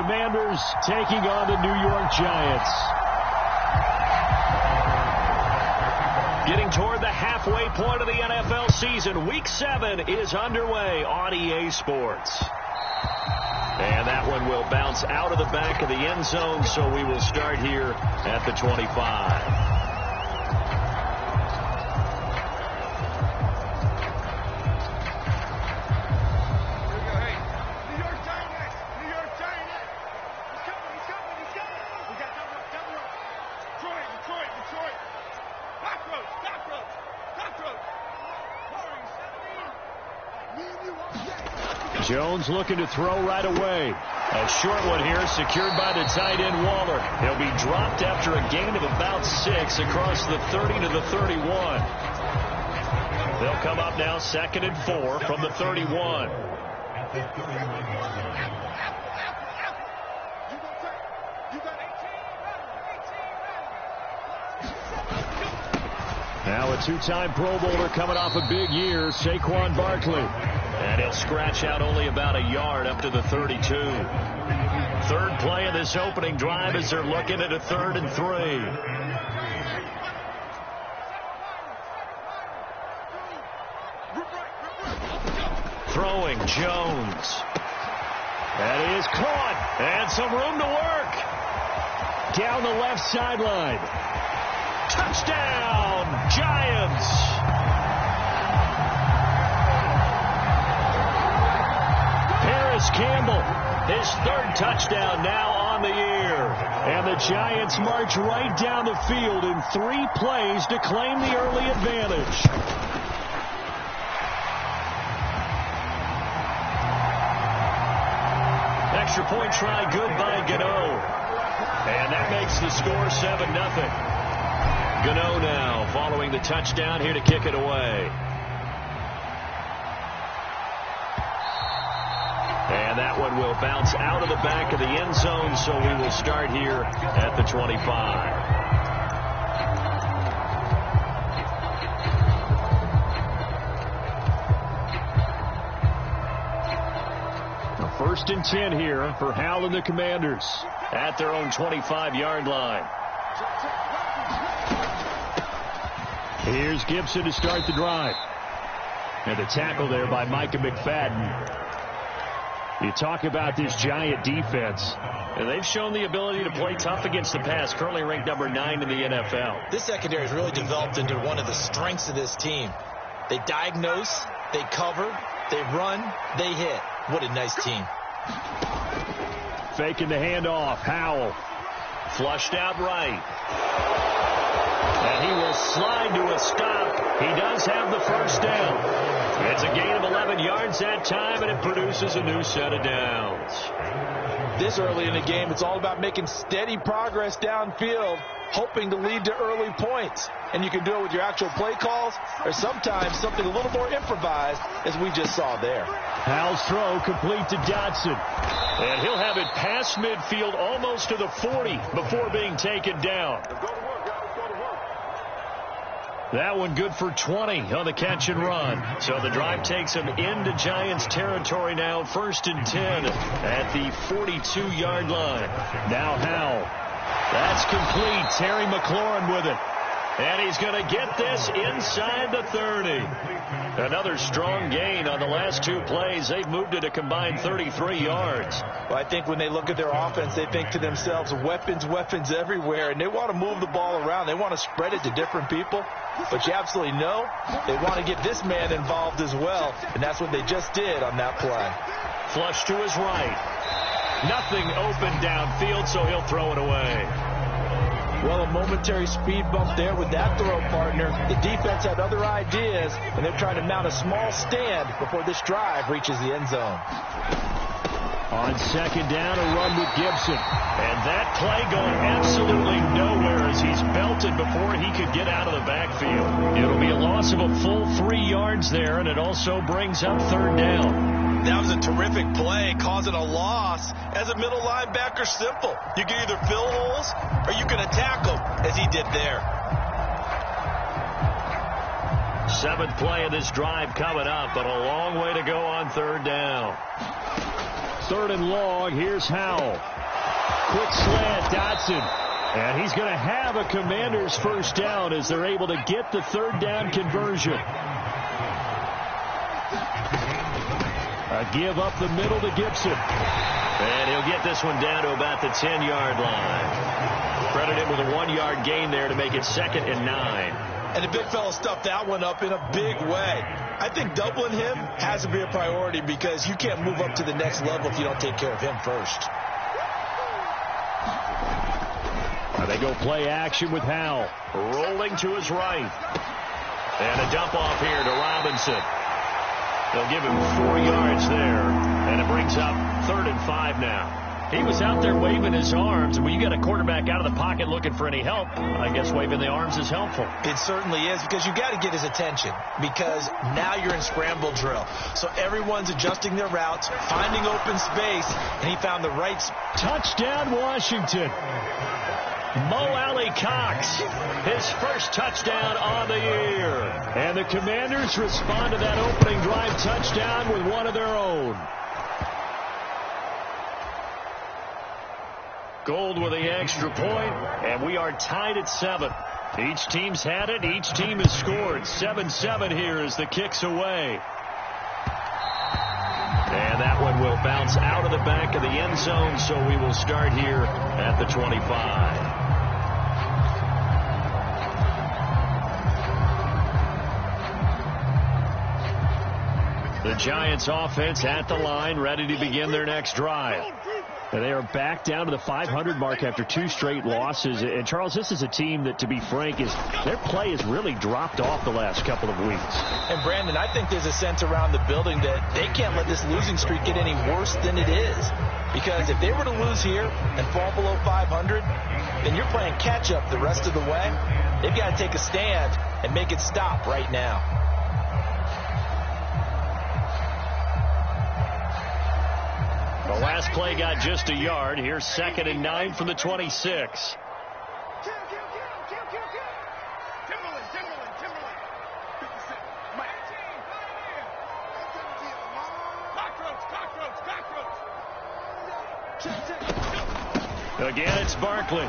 Commanders taking on the New York Giants. Getting toward the halfway point of the NFL season. Week 7 is underway on EA Sports. And that one will bounce out of the back of the end zone, so we will start here at the 25. Jones looking to throw right away. A short one here, secured by the tight end Waller. He'll be dropped after a gain of about 6 across the 30 to the 31. They'll come up now 2nd and 4 from the 31. Now a two-time Pro Bowler coming off a big year, Saquon Barkley. And he'll scratch out only about a yard up to the 32. Third play of this opening drive as they're looking at a 3rd and 3. Throwing Jones. That is caught. And some room to work. Down the left sideline. Touchdown, Giants. Campbell, his 3rd touchdown now on the year. And the Giants march right down the field in 3 plays to claim the early advantage. Extra point try good by Gano. And that makes the score 7-0. Gano now following the touchdown here to kick it away. And that one will bounce out of the back of the end zone, so we will start here at the 25. A 1st and 10 here for Hal and the Commanders at their own 25-yard line. Here's Gibson to start the drive. And the tackle there by Micah McFadden. You talk about this Giant defense. And they've shown the ability to play tough against the pass, currently ranked number 9 in the NFL. This secondary has really developed into one of the strengths of this team. They diagnose, they cover, they run, they hit. What a nice team. Faking the handoff. Howell. Flushed out right. And he will slide to a stop. He does have the 1st down. It's a gain of 11 yards that time, and it produces a new set of downs. This early in the game, it's all about making steady progress downfield, hoping to lead to early points. And you can do it with your actual play calls, or sometimes something a little more improvised, as we just saw there. Howell's throw complete to Dotson. And he'll have it past midfield almost to the 40 before being taken down. That one good for 20 on the catch and run. So the drive takes him into Giants territory now. 1st and 10 at the 42-yard line. Now Howell. That's complete. Terry McLaurin with it. And he's going to get this inside the 30. Another strong gain on the last 2 plays. They've moved it a combined 33 yards. Well, I think when they look at their offense, they think to themselves, weapons, weapons everywhere. And they want to move the ball around. They want to spread it to different people. But you absolutely know they want to get this man involved as well. And that's what they just did on that play. Flush to his right. Nothing open downfield, so he'll throw it away. Well, a momentary speed bump there with that throw, partner. The defense had other ideas, and they're trying to mount a small stand before this drive reaches the end zone. On 2nd down, a run with Gibson. And that play going absolutely nowhere as he's belted before he could get out of the backfield. It'll be a loss of a full 3 yards there, and it also brings up 3rd down. That was a terrific play, causing a loss. As a middle linebacker, simple. You can either fill holes or you can attack them, as he did there. 7th play of this drive coming up, but a long way to go on 3rd down. 3rd and long. Here's Howell. Quick slant, Dotson. And he's going to have a Commanders first down as they're able to get the 3rd down conversion. A give up the middle to Gibson. And he'll get this one down to about the 10-yard line. Credited with a 1-yard gain there to make it 2nd and 9. And the big fella stuffed that one up in a big way. I think doubling him has to be a priority because you can't move up to the next level if you don't take care of him first. They go play action with Howell. Rolling to his right. And a dump off here to Robinson. They'll give him 4 yards there. And it brings up 3rd and 5 now. He was out there waving his arms. And when you got a quarterback out of the pocket looking for any help, I guess waving the arms is helpful. It certainly is because you got to get his attention because now you're in scramble drill. So everyone's adjusting their routes, finding open space, and he found the right. Touchdown, Washington. Mo Alley-Cox, his first touchdown on the year. And the Commanders respond to that opening drive touchdown with one of their own. Gold with the extra point, and we are tied at 7. Each team's had it. Each team has scored. 7-7 here as the kick's away. And that one will bounce out of the back of the end zone, so we will start here at the 25. The Giants offense at the line, ready to begin their next drive. And they are back down to the 500 mark after 2 straight losses. And, Charles, this is a team that, to be frank, their play has really dropped off the last couple of weeks. And, Brandon, I think there's a sense around the building that they can't let this losing streak get any worse than it is. Because if they were to lose here and fall below 500, then you're playing catch-up the rest of the way. They've got to take a stand and make it stop right now. The last play got just a yard. Here's 2nd and 9 from the 26. Again, it's Barkley.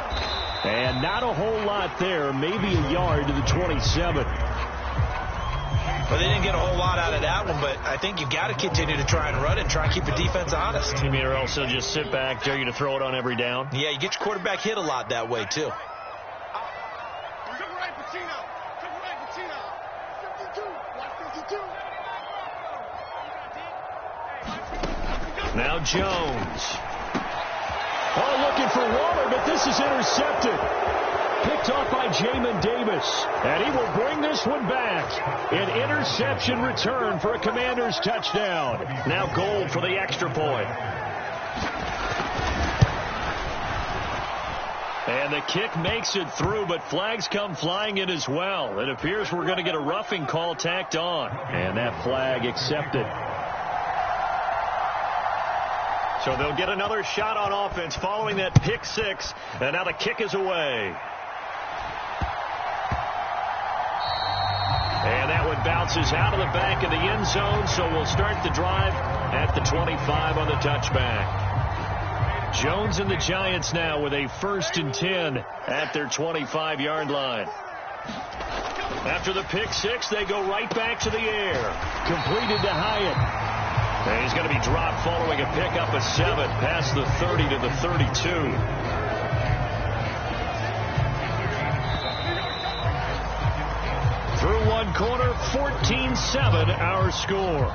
And not a whole lot there. Maybe a yard to the 27. Well, they didn't get a whole lot out of that one, but I think you've got to continue to try and run and try and keep the defense honest. You mean, or also just sit back, dare you to throw it on every down? Yeah, you get your quarterback hit a lot that way, too. Now Jones. Oh, looking for Waller, but this is intercepted. Picked off by Jamin Davis. And he will bring this one back. An interception return for a Commanders touchdown. Now Gold for the extra point. And the kick makes it through, but flags come flying in as well. It appears we're going to get a roughing call tacked on. And that flag accepted. So they'll get another shot on offense following that pick 6. And now the kick is away. And that one bounces out of the back of the end zone, so we'll start the drive at the 25 on the touchback. Jones and the Giants now with a 1st and 10 at their 25-yard line. After the pick 6, they go right back to the air. Completed to Hyatt. And he's going to be dropped following a pickup of 7 past the 30 to the 32. Through one quarter, 14-7 our score.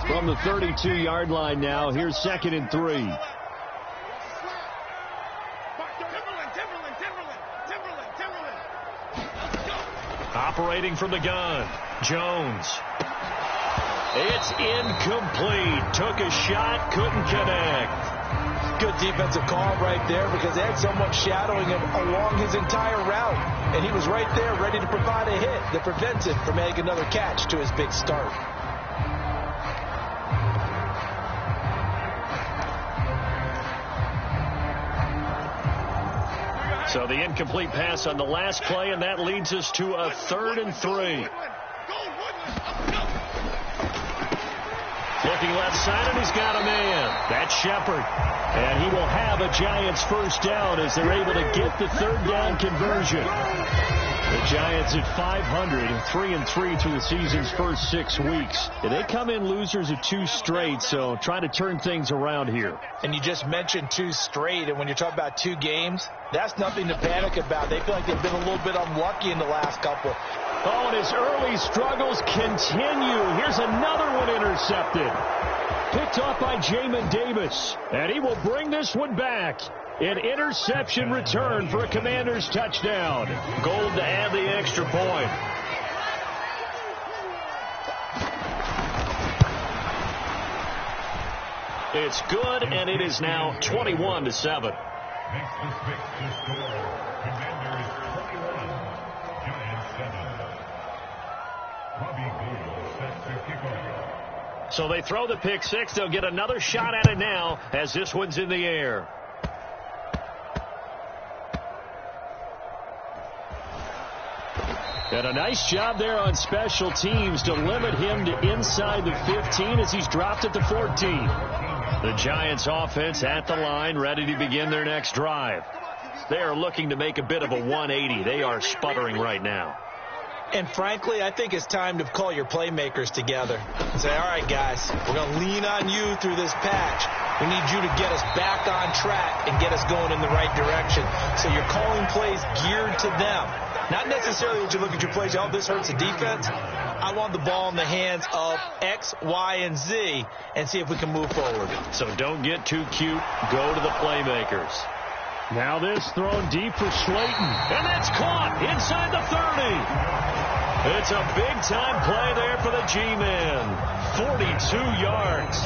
From the 32-yard line now, here's 2nd and 3. Operating from the gun, Jones. It's incomplete. Took a shot, couldn't connect. Good defensive call right there because they had someone shadowing him along his entire route. And he was right there ready to provide a hit that prevents him from making another catch to his big start. So the incomplete pass on the last play, and that leads us to a 3rd and 3. Looking left side, and he's got a man. That's Shepard. And he will have a Giants first down as they're able to get the third down conversion. The Giants at 500, 3-3 through the season's first 6 weeks. They come in losers of 2 straight, so trying to turn things around here. And you just mentioned 2 straight, and when you're talking about 2 games, that's nothing to panic about. They feel like they've been a little bit unlucky in the last couple. Oh, and his early struggles continue. Here's another one intercepted. Picked off by Jamin Davis, and he will bring this one back. An interception return for a Commanders touchdown. Gold to add the extra point. It's good, and it is now 21-7. So they throw the pick 6. They'll get another shot at it now as this one's in the air. And a nice job there on special teams to limit him to inside the 15 as he's dropped at the 14. The Giants offense at the line, ready to begin their next drive. They are looking to make a bit of a 180. They are sputtering right now. And frankly, I think it's time to call your playmakers together and say, all right, guys, we're going to lean on you through this patch. We need you to get us back on track and get us going in the right direction. So you're calling plays geared to them. Not necessarily that you look at your plays, oh, this hurts the defense. I want the ball in the hands of X, Y, and Z and see if we can move forward. So don't get too cute. Go to the playmakers. Now this thrown deep for Slayton. And that's caught inside the 30. It's a big-time play there for the G-Man. 42 yards.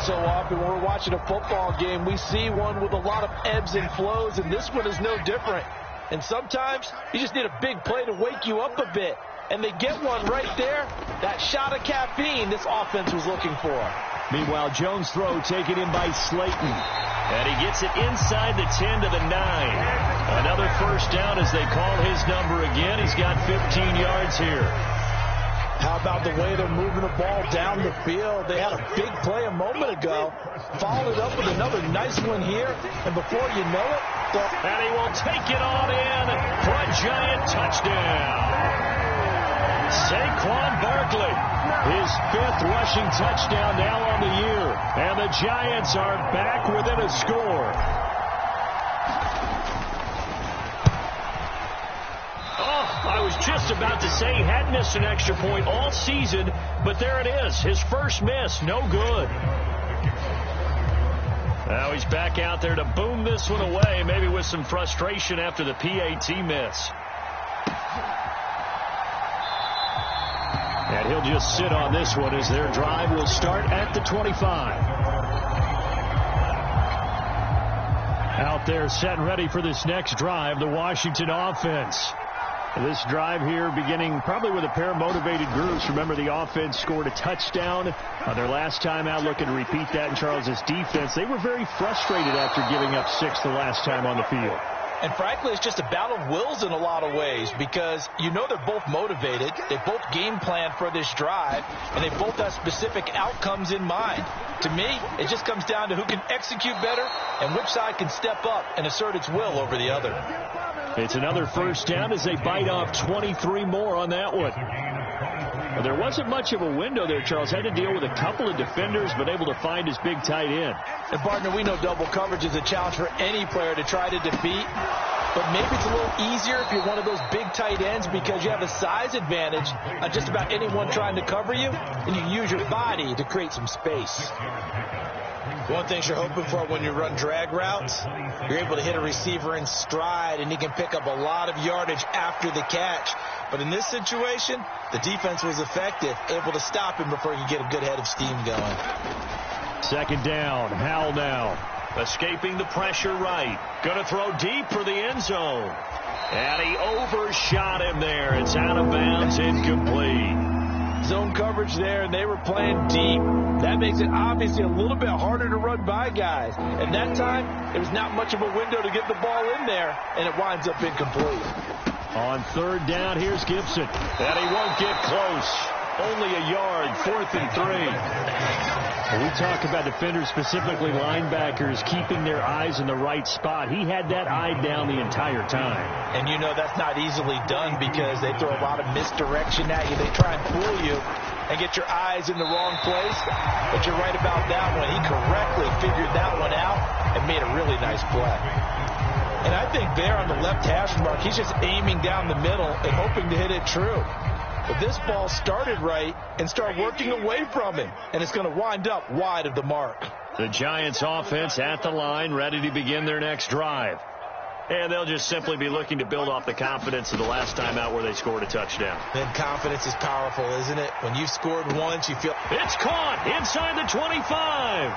So often when we're watching a football game, we see one with a lot of ebbs and flows, and this one is no different. And sometimes you just need a big play to wake you up a bit. And they get one right there. That shot of caffeine this offense was looking for. Meanwhile, Jones' throw taken in by Slayton. And he gets it inside the 10 to the 9. Another first down as they call his number again. He's got 15 yards here. How about the way they're moving the ball down the field? They had a big play a moment ago. Followed it up with another nice one here. And before you know it, and he will take it on in for a Giant touchdown. Saquon Barkley, his 5th rushing touchdown now on the year. And the Giants are back within a score. Oh, I was just about to say he hadn't missed an extra point all season, but there it is. His first miss, no good. Now he's back out there to boom this one away, maybe with some frustration after the PAT miss. And he'll just sit on this one as their drive will start at the 25. Out there set and ready for this next drive, the Washington offense. This drive here beginning probably with a pair of motivated groups. Remember, the offense scored a touchdown their last time out. Looking to repeat that in Charles's defense. They were very frustrated after giving up 6 the last time on the field. And frankly, it's just a battle of wills in a lot of ways because you know they're both motivated. They both game plan for this drive, and they both have specific outcomes in mind. To me, it just comes down to who can execute better and which side can step up and assert its will over the other. It's another first down as they bite off 23 more on that one. Well, there wasn't much of a window there. Charles had to deal with a couple of defenders, but able to find his big tight end. And, partner, we know double coverage is a challenge for any player to try to defeat. But maybe it's a little easier if you're one of those big tight ends because you have a size advantage on just about anyone trying to cover you, and you use your body to create some space. One thing you're hoping for when you run drag routes, you're able to hit a receiver in stride, and he can pick up a lot of yardage after the catch. But in this situation, the defense was effective, able to stop him before he could get a good head of steam going. Second down, Howell now. Escaping the pressure right. Going to throw deep for the end zone. And he overshot him there. It's out of bounds, incomplete. Zone coverage there, and they were playing deep. That makes it obviously a little bit harder to run by guys. And that time, there was not much of a window to get the ball in there, and it winds up incomplete. On third down, here's Gibson. And he won't get close. Only a yard, 4th and 3. When we talk about defenders, specifically linebackers, keeping their eyes in the right spot, he had that eye down the entire time. And you know that's not easily done because they throw a lot of misdirection at you. They try and fool you and get your eyes in the wrong place. But you're right about that one. He correctly figured that one out and made a really nice play. And I think there on the left hash mark, he's just aiming down the middle and hoping to hit it true. But this ball started right and started working away from him, and it's going to wind up wide of the mark. The Giants offense at the line, ready to begin their next drive. And they'll just simply be looking to build off the confidence of the last time out where they scored a touchdown. And confidence is powerful, isn't it? When you've scored once, you feel... It's caught inside the 25.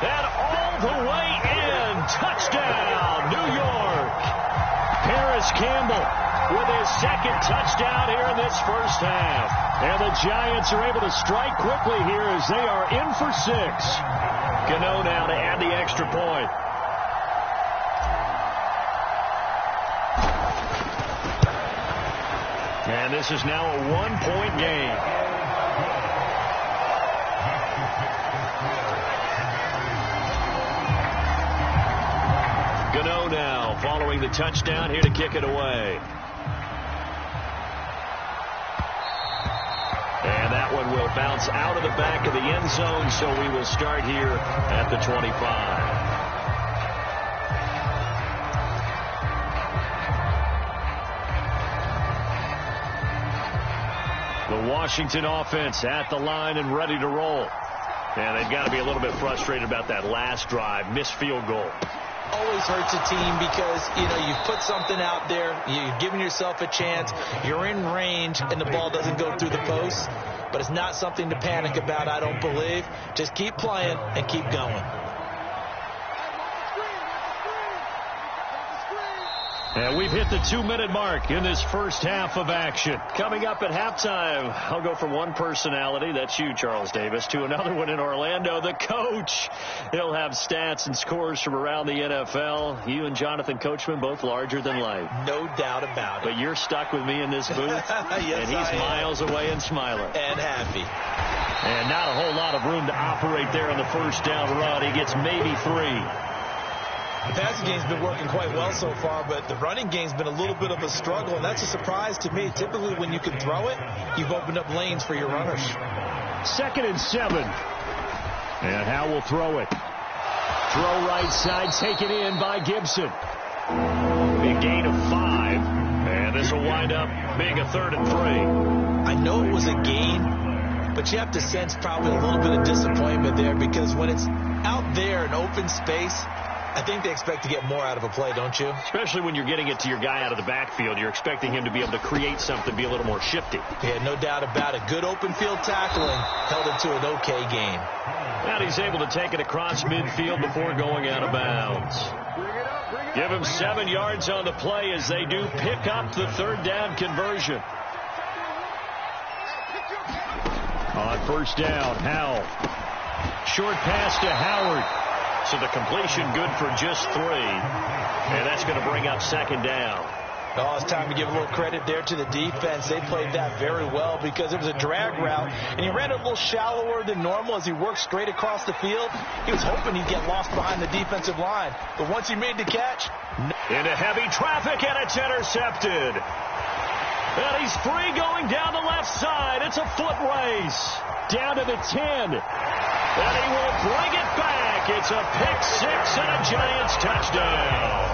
And all the way in. Touchdown, New York. Paris Campbell with his second touchdown here in this first half. And the Giants are able to strike quickly here as they are in for 6. Gano now to add the extra point. And this is now a 1-point game. Gano now following the touchdown here to kick it away. And that one will bounce out of the back of the end zone, so we will start here at the 25. The Washington offense at the line and ready to roll. And they've got to be a little bit frustrated about that last drive, missed field goal. Always hurts a team because, you know, you've put something out there, you've given yourself a chance, you're in range, and the ball doesn't go through the post. But it's not something to panic about, I don't believe. Just keep playing and keep going. And we've hit the 2-minute mark in this first half of action. Coming up at halftime, I'll go from one personality, that's you, Charles Davis, to another one in Orlando, the coach. He'll have stats and scores from around the NFL. You and Jonathan Coachman, both larger than life. No doubt about it. But you're stuck with me in this booth, yes, and he's miles away and smiling. And happy. And not a whole lot of room to operate there on the first down run. He gets maybe 3. The passing game's been working quite well so far, but the running game's been a little bit of a struggle, and that's a surprise to me. Typically, when you can throw it, you've opened up lanes for your runners. 2nd and 7. And Howe will throw it. Throw right side, taken in by Gibson. Big gain of 5. And this will wind up being a 3rd and 3. I know it was a gain, but you have to sense probably a little bit of disappointment there because when it's out there in open space, I think they expect to get more out of a play, don't you? Especially when you're getting it to your guy out of the backfield. You're expecting him to be able to create something, be a little more shifty. Yeah, no doubt about it. Good open field tackling held it to an okay gain. And he's able to take it across midfield before going out of bounds. Give him 7 yards on the play as they do pick up the 3rd down conversion. On first down, Howell. Short pass to Howard. So the completion good for just 3. And that's going to bring up 2nd down. Oh, it's time to give a little credit there to the defense. They played that very well because it was a drag route, and he ran it a little shallower than normal as he worked straight across the field. He was hoping he'd get lost behind the defensive line. But once he made the catch... Into heavy traffic, and it's intercepted. And he's free going down the left side. It's a foot race. Down to the 10. And he will bring it back. It's a pick-6 and a Giants touchdown.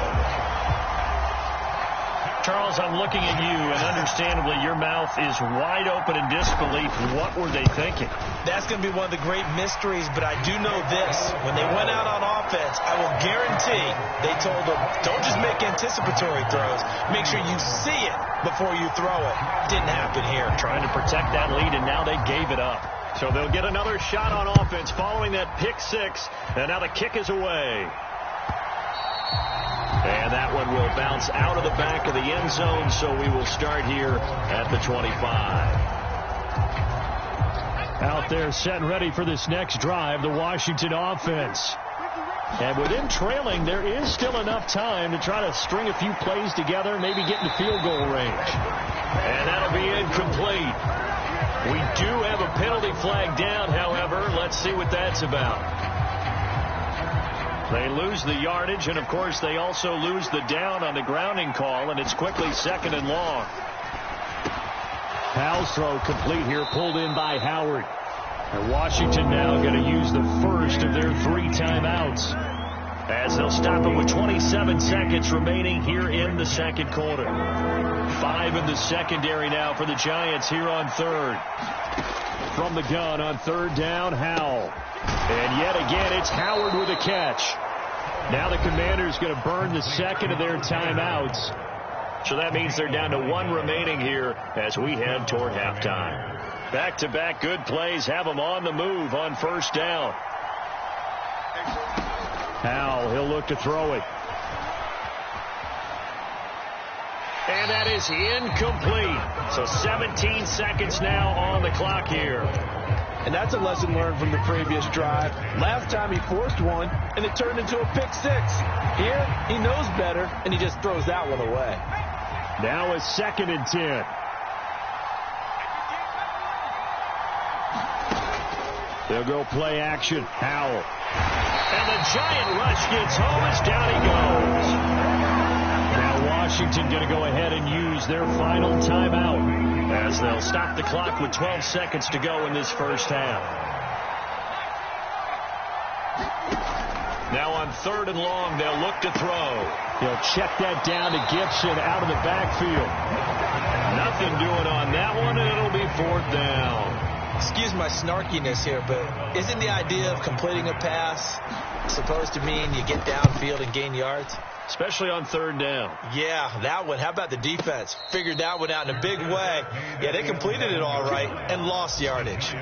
Charles, I'm looking at you, and understandably your mouth is wide open in disbelief. What were they thinking? That's going to be one of the great mysteries, but I do know this. When they went out on offense, I will guarantee they told them, don't just make anticipatory throws. Make sure you see it before you throw it. Didn't happen here. Trying to protect that lead, and now they gave it up. So they'll get another shot on offense following that pick-6, and now the kick is away. And that one will bounce out of the back of the end zone, so we will start here at the 25. Out there set and ready for this next drive, the Washington offense. And with him trailing, there is still enough time to try to string a few plays together, maybe get into field goal range. And that'll be incomplete. We do have a penalty flag down, however. Let's see what that's about. They lose the yardage, and, of course, they also lose the down on the grounding call, and it's quickly second and long. Powell's throw complete here, pulled in by Howard. And Washington now going to use the first of their 3 timeouts, as they'll stop it with 27 seconds remaining here in the second quarter. 5 in the secondary now for the Giants here on third. From the gun on third down, Howell. And yet again, it's Howard with a catch. Now the Commanders going to burn the second of their timeouts. So that means they're down to 1 remaining here as we head toward halftime. Back-to-back good plays have them on the move on first down. Howell, he'll look to throw it. And that is incomplete. So 17 seconds now on the clock here. And that's a lesson learned from the previous drive. Last time he forced one, and it turned into a pick 6. Here, he knows better, and he just throws that one away. Now a 2nd and 10. They'll go play action. Howell. And the giant rush gets home as down he goes. Now Washington going to go ahead and use their final timeout, as they'll stop the clock with 12 seconds to go in this first half. Now on third and long, they'll look to throw. They'll check that down to Gibson out of the backfield. Nothing doing on that one, and it'll be 4th down. Excuse my snarkiness here, but isn't the idea of completing a pass supposed to mean you get downfield and gain yards? Especially on third down. Yeah, that one. How about the defense? Figured that one out in a big way. Yeah, they completed it all right and lost yardage.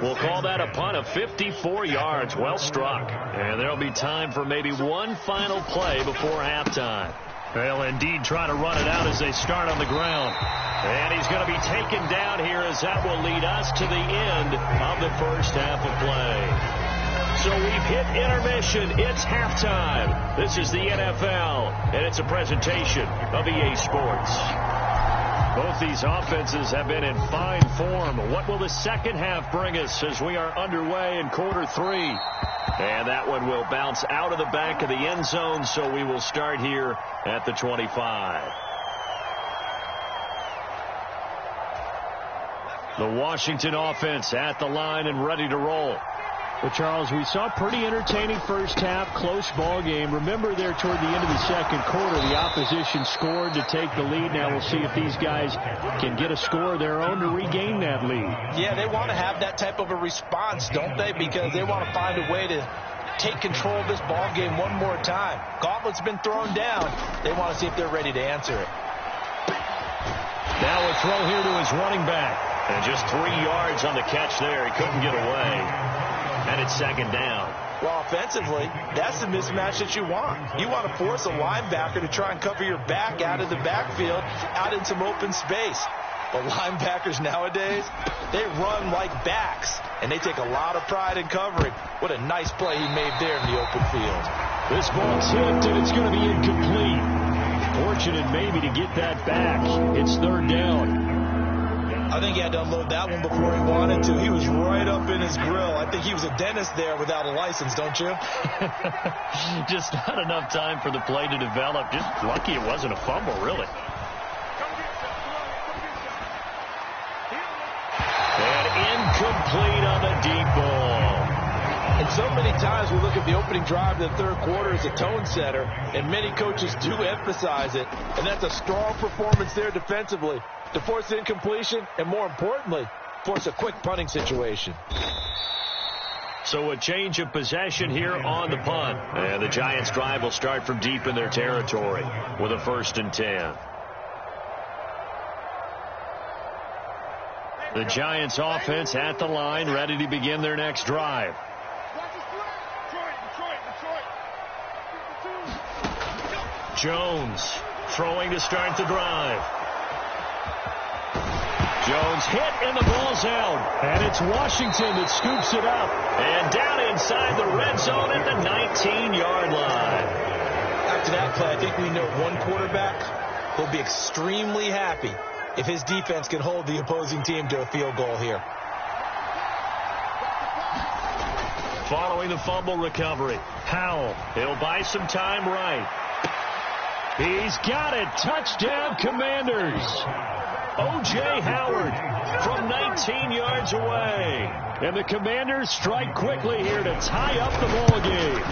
We'll call that a punt of 54 yards. Well struck. And there'll be time for maybe one final play before halftime. They'll indeed try to run it out as they start on the ground. And he's going to be taken down here, as that will lead us to the end of the first half of play. So we've hit intermission. It's halftime. This is the NFL, and it's a presentation of EA Sports. Both these offenses have been in fine form. What will the second half bring us as we are underway in quarter 3? And that one will bounce out of the back of the end zone, so we will start here at the 25. The Washington offense at the line and ready to roll. Well, Charles, we saw a pretty entertaining first half, close ball game. Remember there toward the end of the second quarter, the opposition scored to take the lead. Now we'll see if these guys can get a score of their own to regain that lead. Yeah, they want to have that type of a response, don't they? Because they want to find a way to take control of this ball game one more time. Gauntlet's been thrown down. They want to see if they're ready to answer it. Now a throw here to his running back. And just 3 yards on the catch there. He couldn't get away. And it's second down. Well, offensively, that's the mismatch that you want. You want to force a linebacker to try and cover your back out of the backfield, out in some open space. But linebackers nowadays, they run like backs, and they take a lot of pride in covering. What a nice play he made there in the open field. This ball's tipped, and it's going to be incomplete. Fortunate maybe to get that back. It's third down. I think he had to unload that one before he wanted to. He was right up in his grill. I think he was a dentist there without a license, don't you? Just not enough time for the play to develop. Just lucky it wasn't a fumble, really. And incomplete on the deep ball. And so many times we look at the opening drive of the third quarter as a tone setter, and many coaches do emphasize it. And that's a strong performance there defensively to force incompletion and, more importantly, force a quick punting situation. So a change of possession here on the punt. And the Giants' drive will start from deep in their territory with a 1st and 10. The Giants' offense at the line, ready to begin their next drive. Jones throwing to start the drive. Jones hit and the ball's out. And it's Washington that scoops it up. And down inside the red zone at the 19-yard line. After that play, I think we know one quarterback will be extremely happy if his defense can hold the opposing team to a field goal here. Following the fumble recovery, Howell, he'll buy some time right. He's got it. Touchdown, Commanders. O.J. Howard from 19 yards away. And the Commanders strike quickly here to tie up the ball game.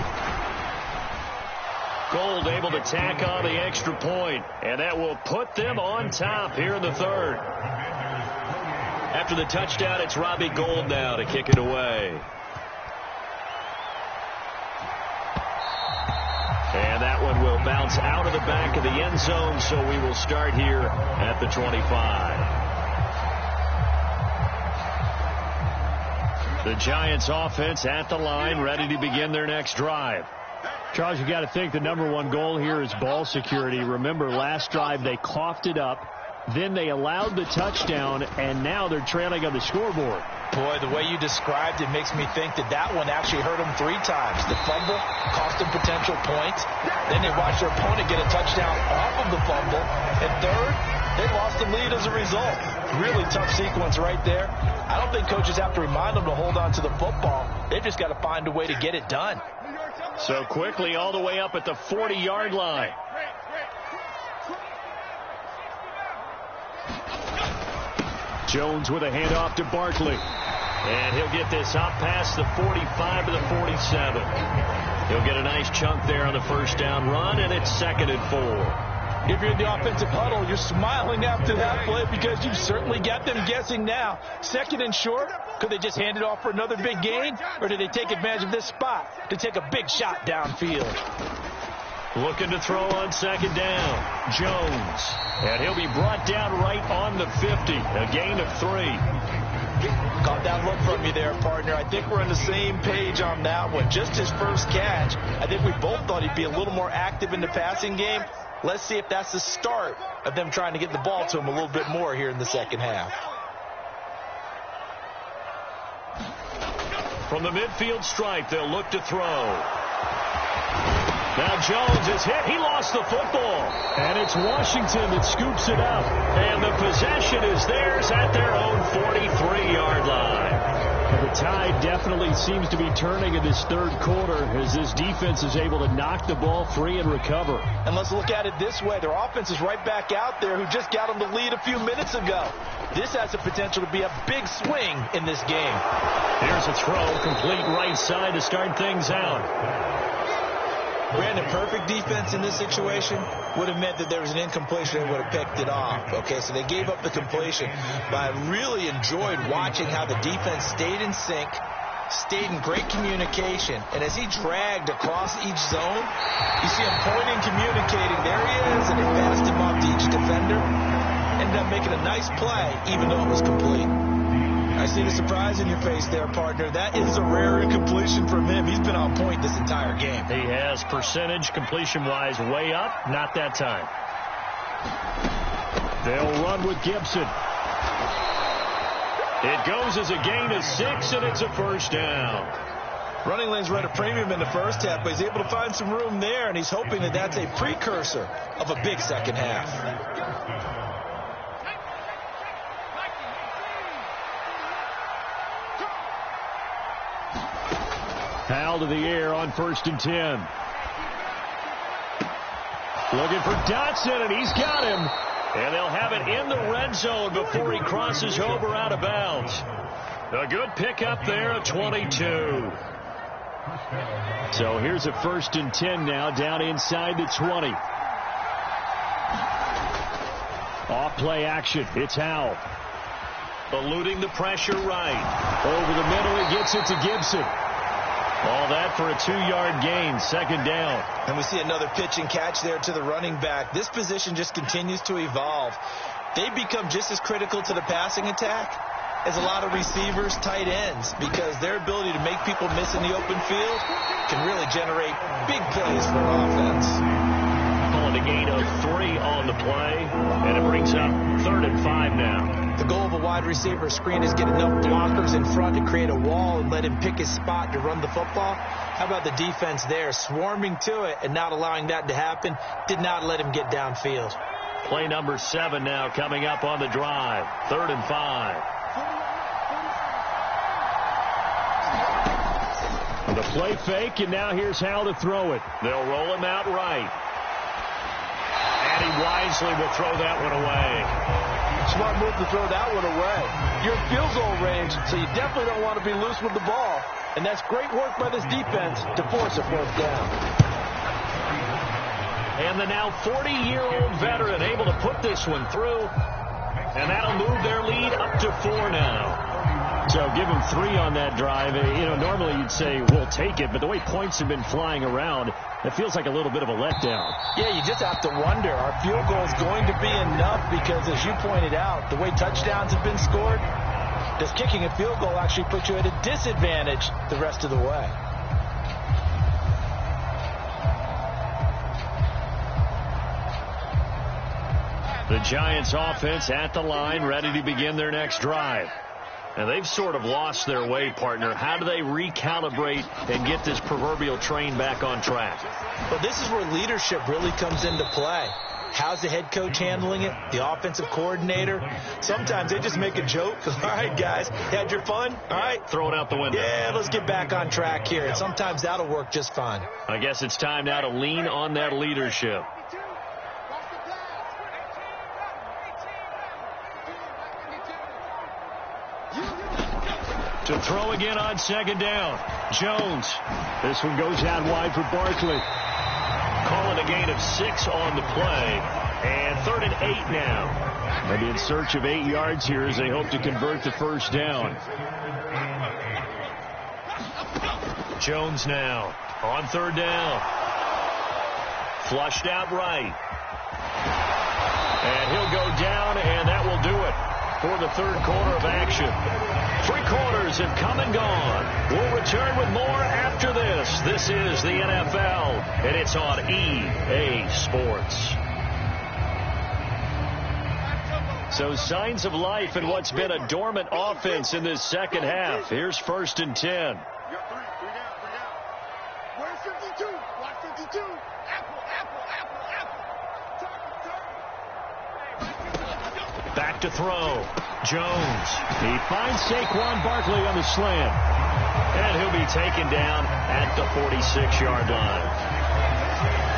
Gold able to tack on the extra point, and that will put them on top here in the third. After the touchdown, it's Robbie Gould now to kick it away. And that one will bounce out of the back of the end zone, so we will start here at the 25. The Giants offense at the line, ready to begin their next drive. Charles, you got to think the #1 goal here is ball security. Remember, last drive they coughed it up, then they allowed the touchdown, and now they're trailing on the scoreboard. Boy, the way you described it makes me think that that one actually hurt them 3 times. The fumble cost them potential points. Then they watched their opponent get a touchdown off of the fumble. And third, they lost the lead as a result. Really tough sequence right there. I don't think coaches have to remind them to hold on to the football. They've just got to find a way to get it done. So quickly all the way up at the 40-yard line. Jones with a handoff to Barkley. And he'll get this up past the 45 to the 47. He'll get a nice chunk there on the first down run, and it's 2nd and 4. If you're in the offensive huddle, you're smiling after that play because you've certainly got them guessing now. 2nd and short, could they just hand it off for another big gain? Or do they take advantage of this spot to take a big shot downfield? Looking to throw on 2nd down. Jones. And he'll be brought down right on the 50. A gain of 3. Caught that look from you there, partner. I think we're on the same page on that one. Just his first catch. I think we both thought he'd be a little more active in the passing game. Let's see if that's the start of them trying to get the ball to him a little bit more here in the second half. From the midfield stripe, they'll look to throw. Now Jones is hit. He lost the football. And it's Washington that scoops it up. And the possession is theirs at their own 43-yard line. The tide definitely seems to be turning in this third quarter as this defense is able to knock the ball free and recover. And let's look at it this way. Their offense is right back out there who just got them the lead a few minutes ago. This has the potential to be a big swing in this game. Here's a throw, complete right side to start things out. Brandon, perfect defense in this situation would have meant that there was an incompletion and would have picked it off. Okay, so they gave up the completion. But I really enjoyed watching how the defense stayed in sync, stayed in great communication. And as he dragged across each zone, you see him pointing, communicating. There he is, and they passed him off to each defender. Ended up making a nice play, even though it was complete. I see the surprise in your face there, partner. That is a rare incompletion from him. He's been on point this entire game. He has percentage completion-wise way up. Not that time. They'll run with Gibson. It goes as a gain of 6, and it's a first down. Running lanes were at a premium in the first half, but he's able to find some room there, and he's hoping that that's a precursor of a big second half. Howell to the air on 1st and 10. Looking for Dotson, and he's got him. And they'll have it in the red zone before he crosses over out of bounds. A good pickup there at 22. So here's a 1st and 10 now, down inside the 20. Off play action. It's Howell. Eluding the pressure right. Over the middle, he gets it to Gibson. All that for a 2-yard gain, 2nd down. And we see another pitch and catch there to the running back. This position just continues to evolve. They become just as critical to the passing attack as a lot of receivers, tight ends, because their ability to make people miss in the open field can really generate big plays for an offense. Calling a gain of 3 on the play, and it brings up 3rd and 5 now. The goal of a wide receiver screen is get enough blockers in front to create a wall and let him pick his spot to run the football. How about the defense there, swarming to it and not allowing that to happen? Did not let him get downfield. Play number 7 now coming up on the drive. 3rd and 5. The play fake, and now here's how to throw it. They'll roll him out right. And he wisely will throw that one away. Smart move to throw that one away. You're in field goal range, so you definitely don't want to be loose with the ball. And that's great work by this defense to force a 4th down. And the now 40-year-old veteran able to put this one through. And that'll move their lead up to 4 now. So give them 3 on that drive. Normally you'd say, we'll take it, but the way points have been flying around, it feels like a little bit of a letdown. Yeah, you just have to wonder, are field goals going to be enough? Because as you pointed out, the way touchdowns have been scored, does kicking a field goal actually put you at a disadvantage the rest of the way? The Giants offense at the line, ready to begin their next drive. And they've sort of lost their way, partner. How do they recalibrate and get this proverbial train back on track? Well, this is where leadership really comes into play. How's the head coach handling it? The offensive coordinator? Sometimes they just make a joke. All right, guys, had your fun? All right. Throw it out the window. Yeah, let's get back on track here. And sometimes that'll work just fine. I guess it's time now to lean on that leadership. To throw again on 2nd down. Jones. This one goes out wide for Barkley. Calling a gain of 6 on the play. And 3rd and 8 now. Maybe in search of 8 yards here as they hope to convert the 1st down. Jones now on 3rd down. Flushed out right. And he'll go down, and that will do it for the 3rd quarter of action. 3 quarters have come and gone. We'll return with more after this. This is the NFL, and it's on EA Sports. So signs of life in what's been a dormant offense in this second half. Here's 1st and 10. Where's 52? Watch 52. Back to throw. Jones. He finds Saquon Barkley on the slant. And he'll be taken down at the 46-yard line.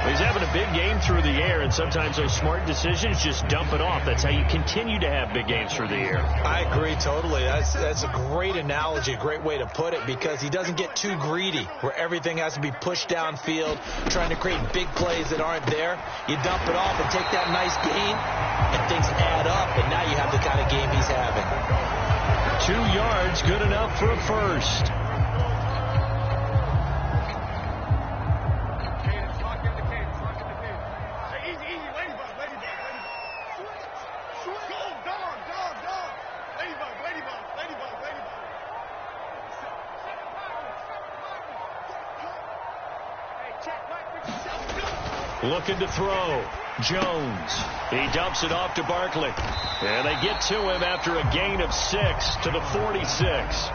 He's having a big game through the air, and sometimes those smart decisions just dump it off. That's how you continue to have big games through the air. I agree totally. That's a great analogy, a great way to put it, because he doesn't get too greedy where everything has to be pushed downfield, trying to create big plays that aren't there. You dump it off and take that nice gain, and things add up, and now you have the kind of game he's having. 2 yards, good enough for a first. Looking to throw. Jones. He dumps it off to Barkley. And they get to him after a gain of 6 to the 46.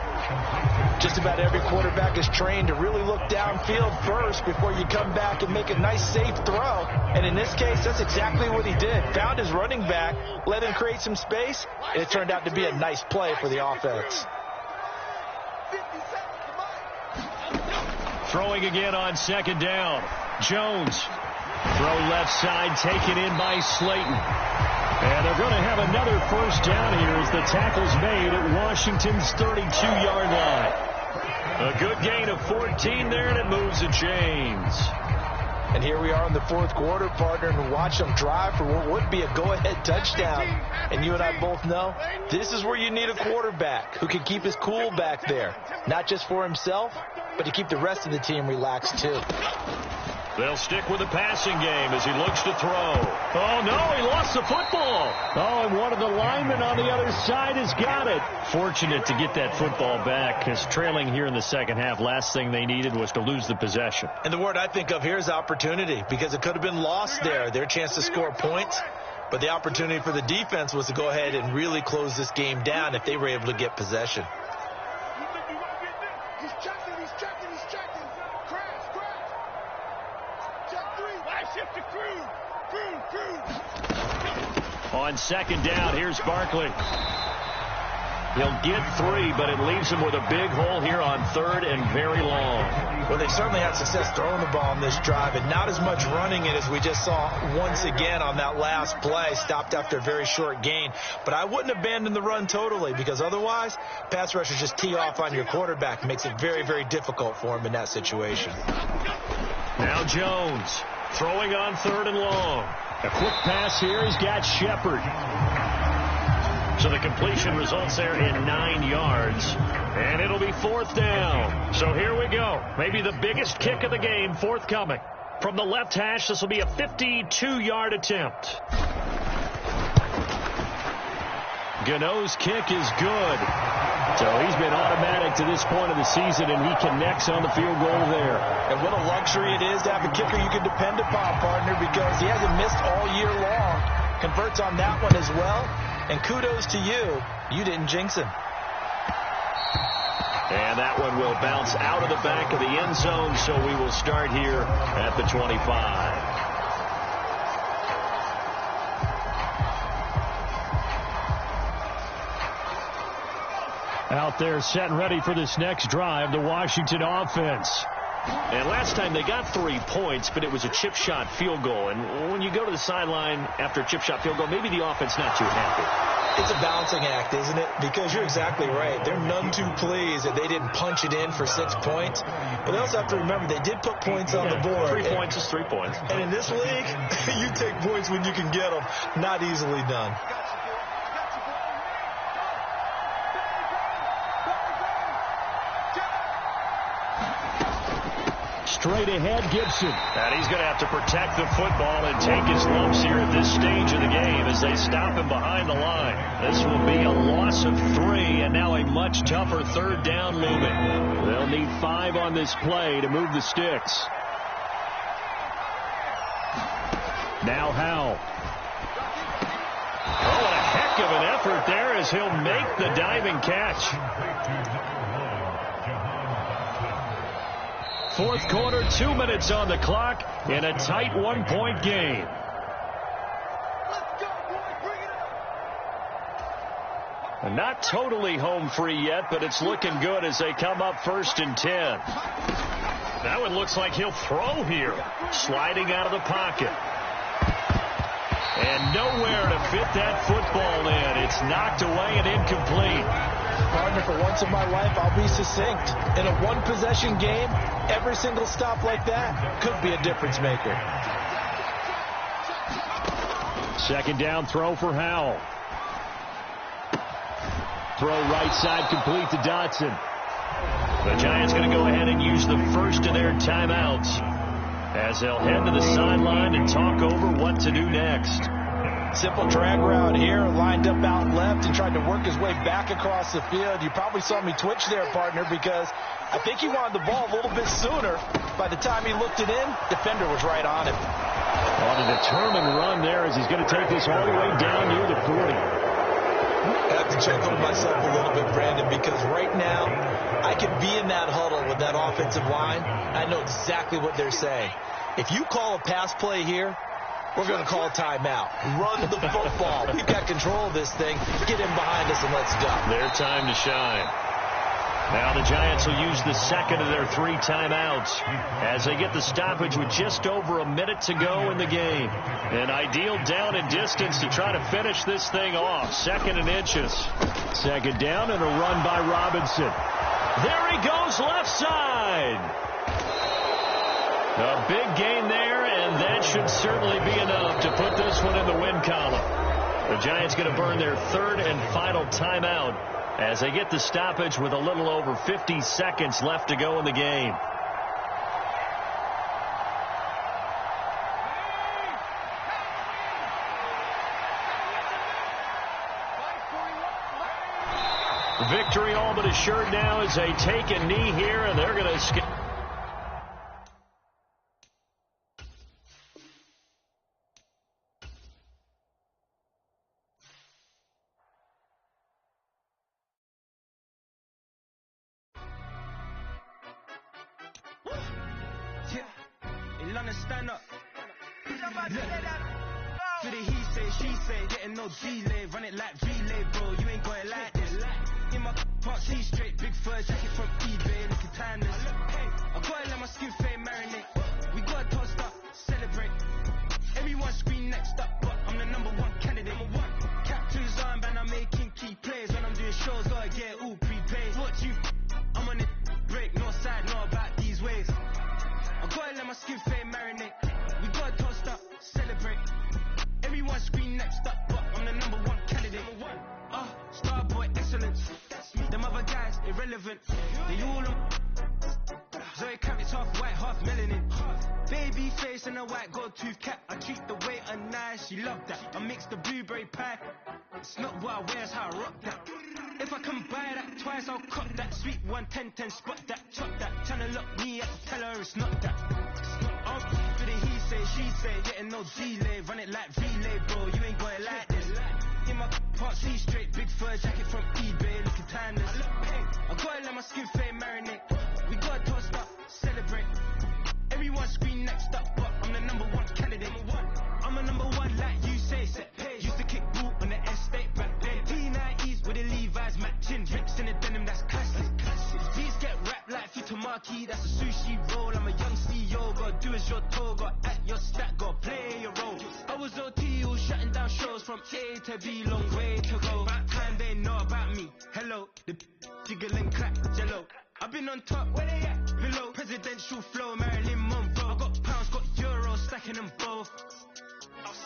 Just about every quarterback is trained to really look downfield first before you come back and make a nice, safe throw. And in this case, that's exactly what he did. Found his running back, let him create some space, and it turned out to be a nice play for the offense. Throwing again on 2nd down. Jones. Throw left side, taken in by Slayton. And they're going to have another first down here as the tackle's made at Washington's 32-yard line. A good gain of 14 there, and it moves the chains. And here we are in the 4th quarter, partner, and watch them drive for what would be a go-ahead touchdown. And you and I both know this is where you need a quarterback who can keep his cool back there. Not just for himself, but to keep the rest of the team relaxed, too. They'll stick with the passing game as he looks to throw. Oh, no, he lost the football. Oh, and one of the linemen on the other side has got it. Fortunate to get that football back, because trailing here in the second half, last thing they needed was to lose the possession. And the word I think of here is opportunity, because it could have been lost there. Their chance to score points. But the opportunity for the defense was to go ahead and really close this game down if they were able to get possession. He's checking. Crash. Check 3. Wide shift to crew. On second down, here's Barkley. He'll get 3, but it leaves him with a big hole here on 3rd and very long. Well, they've certainly had success throwing the ball on this drive, and not as much running it as we just saw once again on that last play, stopped after a very short gain. But I wouldn't abandon the run totally, because otherwise, pass rushers just tee off on your quarterback. It makes it very, very difficult for him in that situation. Now Jones throwing on 3rd and long. A quick pass here. He's got Shepard. So the completion results there in 9 yards. And it'll be 4th down. So here we go. Maybe the biggest kick of the game forthcoming. From the left hash, this will be a 52-yard attempt. Gano's kick is good. So he's been automatic to this point of the season, and he connects on the field goal there. And what a luxury it is to have a kicker you can depend upon, partner, because he hasn't missed all year long. Converts on that one as well. And kudos to you. You didn't jinx him. And that one will bounce out of the back of the end zone, so we will start here at the 25. Out there set and ready for this next drive, the Washington offense. And last time they got 3 points, but it was a chip shot field goal. And when you go to the sideline after a chip shot field goal, maybe the offense not too happy. It's a balancing act, isn't it? Because you're exactly right. They're none too pleased that they didn't punch it in for 6 points. But they also have to remember they did put points on the board. 3 points is 3 points. And in this league, you take points when you can get them. Not easily done. Straight ahead, Gibson. And he's going to have to protect the football and take his lumps here at this stage of the game as they stop him behind the line. This will be a loss of 3, and now a much tougher 3rd down looming. They'll need 5 on this play to move the sticks. Now Howell. Oh, what a heck of an effort there as he'll make the diving catch. 4th quarter, 2 minutes on the clock in a tight 1-point game. Not totally home free yet, but it's looking good as they come up 1st and 10. That one looks like he'll throw here. Sliding out of the pocket. And nowhere to fit that football in. It's knocked away and incomplete. Partner, for once in my life, I'll be succinct. In a one-possession game, every single stop like that could be a difference maker. 2nd down throw for Howell. Throw right side complete to Dotson. The Giants going to go ahead and use the first of their timeouts as they'll head to the sideline and talk over what to do next. Simple drag route here, lined up out left and tried to work his way back across the field. You probably saw me twitch there, partner, because I think he wanted the ball a little bit sooner. By the time he looked it in, defender was right on him. On a determined run there as he's going to take this all the way down near the 40. I have to chuckle to myself a little bit, Brandon, because right now I could be in that huddle with that offensive line. I know exactly what they're saying. If you call a pass play here, we're going to call a timeout. Run the football. We've got control of this thing. Get in behind us and let's go. Their time to shine. Now the Giants will use the second of their 3 timeouts as they get the stoppage with just over a minute to go in the game. An ideal down and distance to try to finish this thing off. 2nd and inches. 2nd down and a run by Robinson. There he goes left side. A big gain there, and that should certainly be enough to put this one in the win column. The Giants going to burn their 3rd and final timeout as they get the stoppage with a little over 50 seconds left to go in the game. Victory all but assured now as they take a knee here, and they're going to skip. London, stand up. For the he say, she say, getting no delay, run it like relay, bro, you ain't got it like this. In my part C straight, big fur jacket from eBay, looking timeless. I gotta let my skin fade marinate. We gotta toast up, celebrate. Everyone scream next up, but I'm the #1 candidate. Captain's armband, I'm making key plays. When I'm doing shows, gotta get all prepaid. What you, I'm on it, break, no side, no about these ways. I gotta let my skin fade marinate. We gotta toast up, celebrate. Everyone scream next up, but I'm the #1 candidate. Starboy excellence. Them other guys irrelevant. They all on. Zoe Kravitz half white, half melanin. Baby face and a white gold tooth cap. I treat the waiter nice, she love that. I mix the blueberry pie. It's not what I wear, it's how I rock that. If I can buy that twice, I'll cop that. Sweet 110, spot that, chop that. Tryna lock me up, tell her it's not that. For the he say, she say, getting no delay. Run it like relay, bro, you ain't got it like this. In my part C straight, big fur jacket from eBay, looking timeless. I gotta let my skin fade marinate. We gotta toast up, celebrate. Everyone scream next up, but I'm the #1 candidate. I'm a #1 like you say, set pace. Used to kick boot on the estate back then. P90s with the Levi's matching. Rips in the denim, that's classic. Beats get wrapped like Futamaki, that's a sushi roll. I'm a young CEO, gotta do as you're told. Gotta act your stat, gotta play your role. I was OT, all shutting down shows from A to B, long way to go. About time they know about me. Hello, the jiggle and clap, jello. I've been on top, where they at? Below, presidential flow, Marilyn Monroe. I got pounds, got euros, stacking them both.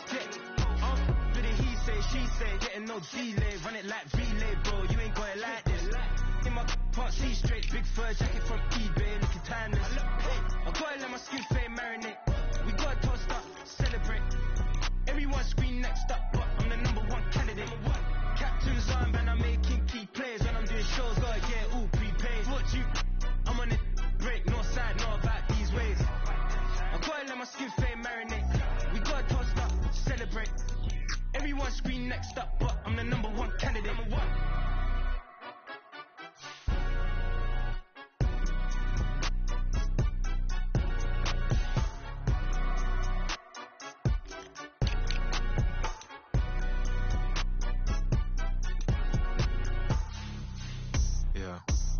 For the he say, she say, getting no delay, run it like relay, bro, you ain't got it like this. In my part C straight, big fur jacket from eBay, looking timeless. I gotta let my skin fade marinate. We gotta toast up, celebrate. Everyone scream next up, but I'm the #1 candidate. Captain's armband, I'm making key plays. When I'm doing shows, gotta get all prepaid. What you, I'm on it, break, no side, no about these ways. I gotta let my skin fade marinate. We gotta toast up, celebrate. Everyone scream next up, but I'm the #1 candidate.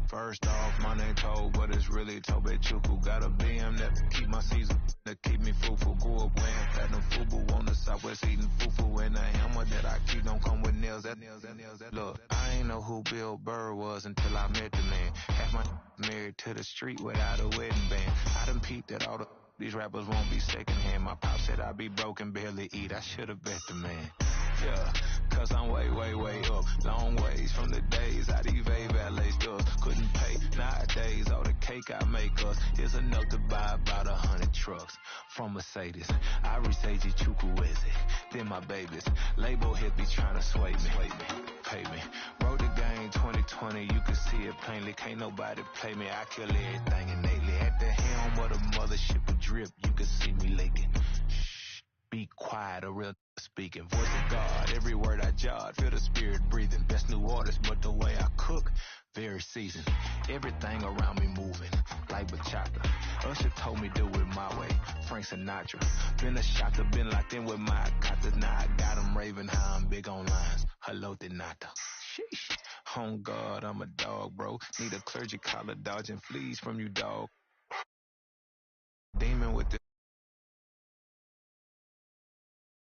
First off, my name Toad, but it's really Tobe Chuku. Got a BM that keep my season, that keep me fruitful. Grew up wearing platinum fubu on the southwest eating fufu. And the hammer that I keep don't come with nails. Look, I ain't know who Bill Burr was until I met the man. Half my married to the street without a wedding band. I done peeped that all these rappers won't be secondhand. My pop said I'd be broken, barely eat. I should've bet the man. Yeah, cause I'm way up, long ways from the days I evade valet stores, couldn't pay. Nowadays, all the cake I make us is enough to buy about 100 trucks from Mercedes. I resage Chukwueze, then my babies. Label hit be trying to sway me, pay me. Wrote the game 2020, you can see it plainly. Can't nobody play me, I kill everything innately. At the helm of the mothership of drip, you can see me leaking. Shh, be quiet, a real speaking. Voice of God, every word I jot, feel the spirit breathing. Best new artist, but the way I cook, very seasoned. Everything around me moving, like bachata. Usher told me do it my way, Frank Sinatra. Been a shocker, been locked in with my kata. Now I got 'em raving how I'm big on lines. Hello, Denata. Sheesh. On God, I'm a dog, bro. Need a clergy collar, dodging fleas from you, dog. Demon with the